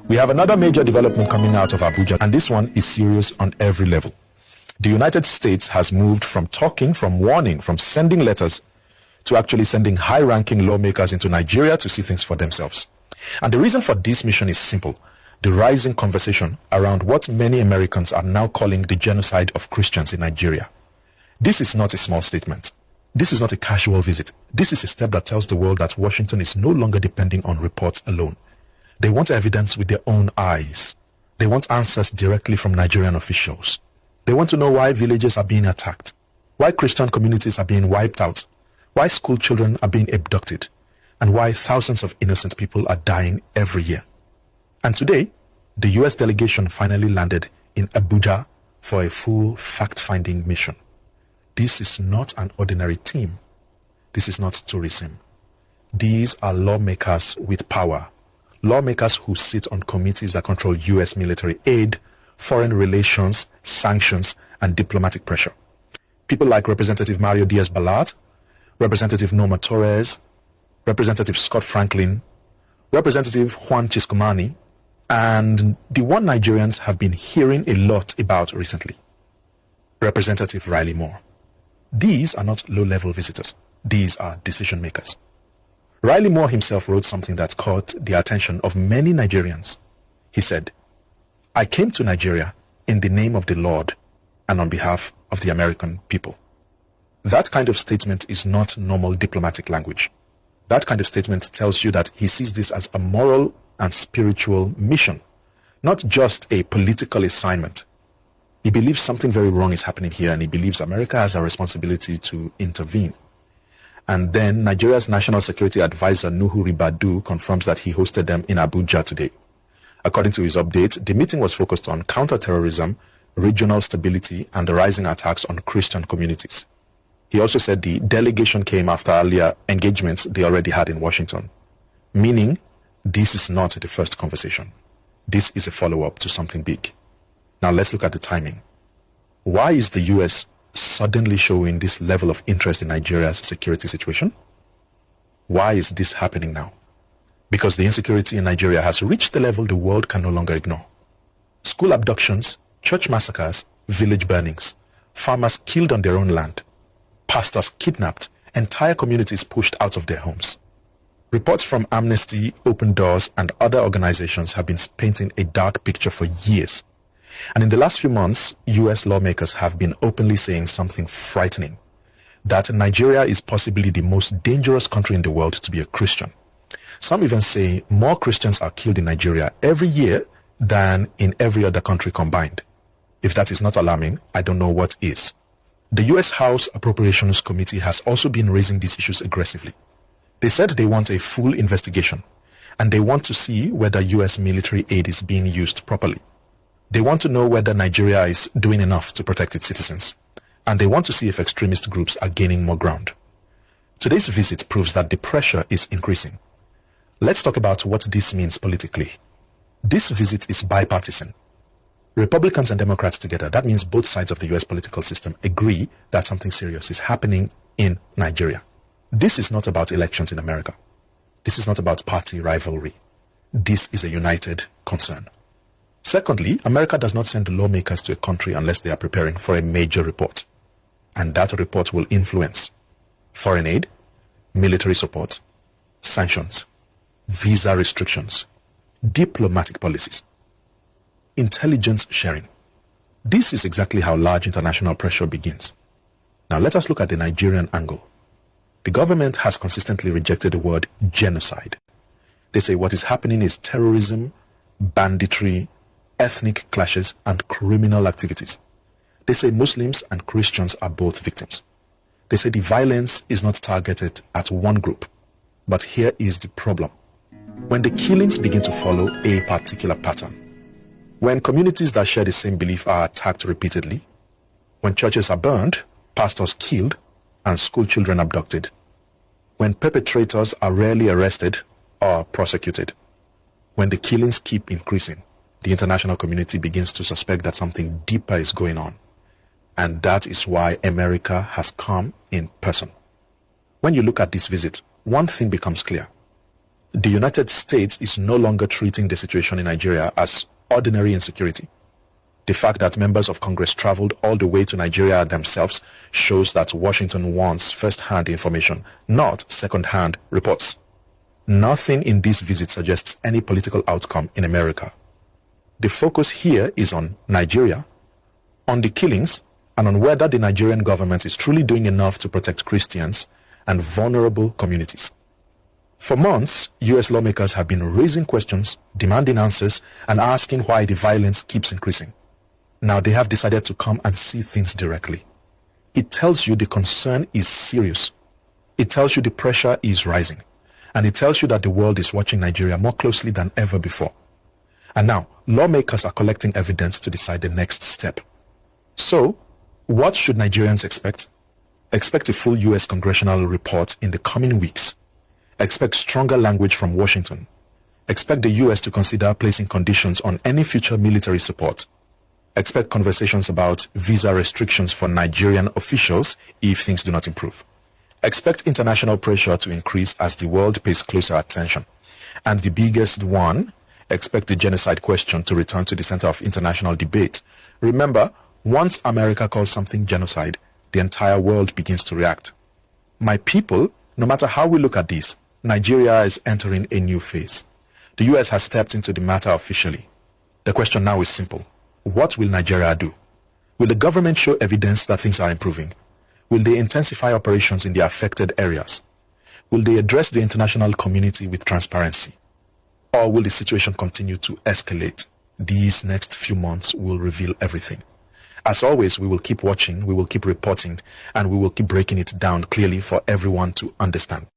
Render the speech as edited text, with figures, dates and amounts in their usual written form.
We have another major development coming out of Abuja, and this one is serious on every level. The United States has moved from talking, from warning, from sending letters to actually sending high-ranking lawmakers into Nigeria to see things for themselves. And the reason for this mission is simple: the rising conversation around what many Americans are now calling the genocide of Christians in Nigeria. This is not a small statement. This is not a casual visit. This is a step that tells the world that Washington is no longer depending on reports alone. They want evidence with their own eyes. They want answers directly from Nigerian officials. They want to know why villages are being attacked, why Christian communities are being wiped out, why school children are being abducted, and why thousands of innocent people are dying every year. And today, the US delegation finally landed in Abuja for a full fact-finding mission. This is not an ordinary team. This is not tourism. These are lawmakers with power. Lawmakers who sit on committees that control US military aid, foreign relations, sanctions, and diplomatic pressure. People like Representative Mario Diaz-Balart, Representative Norma Torres, Representative Scott Franklin, Representative Juan Chiscomani, and the one Nigerians have been hearing a lot about recently, Representative Riley Moore. These are not low-level visitors. These are decision makers. Riley Moore himself wrote something that caught the attention of many Nigerians. He said, "I came to Nigeria in the name of the Lord and on behalf of the American people." That kind of statement is not normal diplomatic language. That kind of statement tells you that he sees this as a moral and spiritual mission, not just a political assignment. He believes something very wrong is happening here, and he believes America has a responsibility to intervene. And then Nigeria's National Security Advisor Nuhu Ribadu confirms that he hosted them in Abuja today. According to his update, the meeting was focused on counterterrorism, regional stability, and the rising attacks on Christian communities. He also said the delegation came after earlier engagements they already had in Washington, meaning this is not the first conversation. This is a follow-up to something big. Now let's look at the timing. Why is the US suddenly showing this level of interest in Nigeria's security situation? Why is this happening now? Because the insecurity in Nigeria has reached the level the world can no longer ignore. School abductions, church massacres, village burnings, farmers killed on their own land, pastors kidnapped, entire communities pushed out of their homes. Reports from Amnesty, Open Doors, and other organizations have been painting a dark picture for years. And in the last few months, US lawmakers have been openly saying something frightening, that Nigeria is possibly the most dangerous country in the world to be a Christian. Some even say more Christians are killed in Nigeria every year than in every other country combined. If that is not alarming, I don't know what is. The US House Appropriations Committee has also been raising these issues aggressively. They said they want a full investigation, and they want to see whether US military aid is being used properly. They want to know whether Nigeria is doing enough to protect its citizens, and they want to see if extremist groups are gaining more ground. Today's visit proves that the pressure is increasing. Let's talk about what this means politically. This visit is bipartisan. Republicans and Democrats together, that means both sides of the US political system agree that something serious is happening in Nigeria. This is not about elections in America. This is not about party rivalry. This is a united concern. Secondly, America does not send lawmakers to a country unless they are preparing for a major report. And that report will influence foreign aid, military support, sanctions, visa restrictions, diplomatic policies, intelligence sharing. This is exactly how large international pressure begins. Now let us look at the Nigerian angle. The government has consistently rejected the word genocide. They say what is happening is terrorism, banditry, ethnic clashes, and criminal activities. They say Muslims and Christians are both victims. They say the violence is not targeted at one group. But here is the problem. When the killings begin to follow a particular pattern, when communities that share the same belief are attacked repeatedly, when churches are burned, pastors killed, and school children abducted, when perpetrators are rarely arrested or prosecuted, when the killings keep increasing, the international community begins to suspect that something deeper is going on. And that is why America has come in person. When you look at this visit, one thing becomes clear. The United States is no longer treating the situation in Nigeria as ordinary insecurity. The fact that members of Congress traveled all the way to Nigeria themselves shows that Washington wants first-hand information, not second-hand reports. Nothing in this visit suggests any political outcome in America. The focus here is on Nigeria, on the killings, and on whether the Nigerian government is truly doing enough to protect Christians and vulnerable communities. For months, U.S. lawmakers have been raising questions, demanding answers, and asking why the violence keeps increasing. Now they have decided to come and see things directly. It tells you the concern is serious. It tells you the pressure is rising. And it tells you that the world is watching Nigeria more closely than ever before. And now, lawmakers are collecting evidence to decide the next step. So, what should Nigerians expect? Expect a full U.S. congressional report in the coming weeks. Expect stronger language from Washington. Expect the U.S. to consider placing conditions on any future military support. Expect conversations about visa restrictions for Nigerian officials if things do not improve. Expect international pressure to increase as the world pays closer attention. And the biggest one, expect the genocide question to return to the center of international debate. Remember, once America calls something genocide, the entire world begins to react. My people, no matter how we look at this, Nigeria is entering a new phase. The U.S. has stepped into the matter officially. The question now is simple. What will Nigeria do? Will the government show evidence that things are improving? Will they intensify operations in the affected areas? Will they address the international community with transparency? Or will the situation continue to escalate? These next few months will reveal everything. As always, we will keep watching, we will keep reporting, and we will keep breaking it down clearly for everyone to understand.